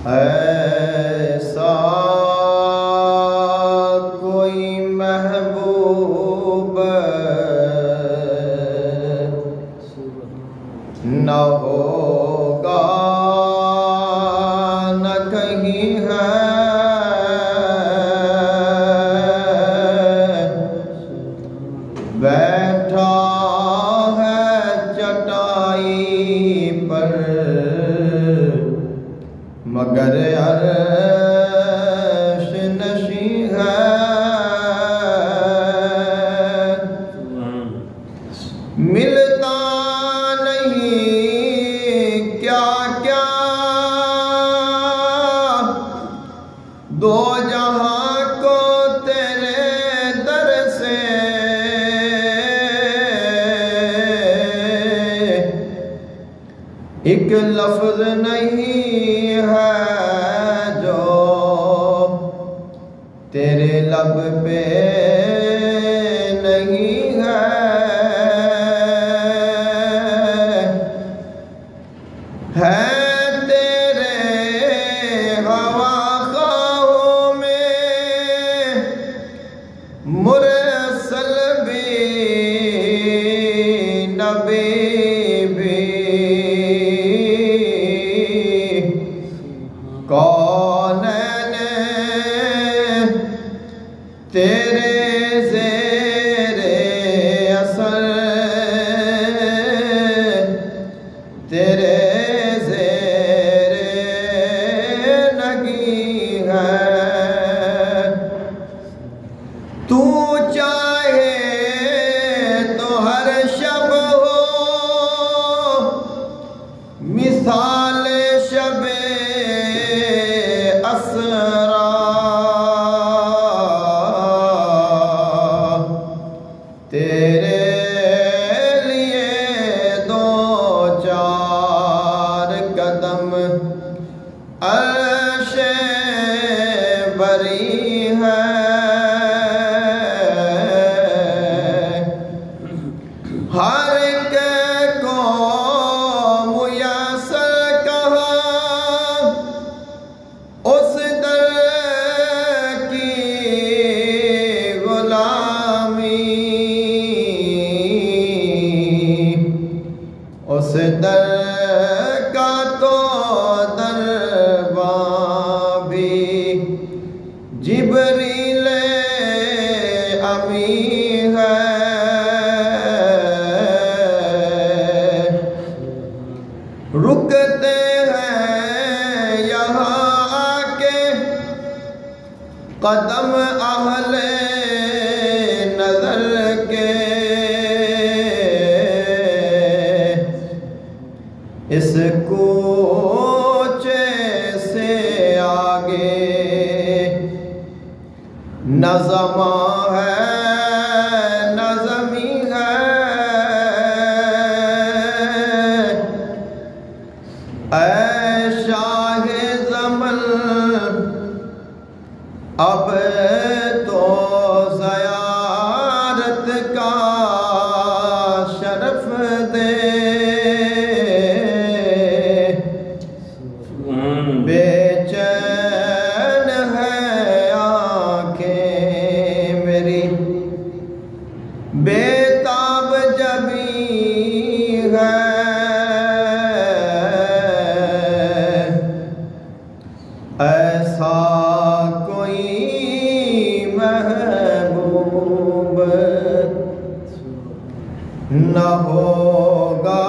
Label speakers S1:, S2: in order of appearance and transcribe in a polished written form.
S1: ऐसा कोई महबूब न होगा न कहीं है, बैठा है चटाई पर मगर अर्श नशी है। मिलता नहीं क्या क्या दो जहां को तेरे दर से, एक लफ्ज नहीं है जो तेरे लब पे नहीं है। तेरे हवा ख्वाहों में मुरसल भी नबी भी, कौन तेरे ज़ेरे असर, तेरे ज़ेरे नगी है। तू चाहे तो हर शब हो मिसाल शबे असरा, तेरे लिए दो चार कदम अर्शे बरी है। हर एक को मुयस्सर कहा उस दर की गुलामी, उस दर का तो दरबार भी जिब्रील अमी है। रुकते हैं यहाँ आके कदम अहले नजर के, इस कोचे से आगे न ज़मा है न ज़मी है। ऐ शाहे ज़मन अब तो ज़ियारत का शरफ दे, बेचैन है आँखें मेरी बेताब जबी है। ऐसा कोई महबूब न होगा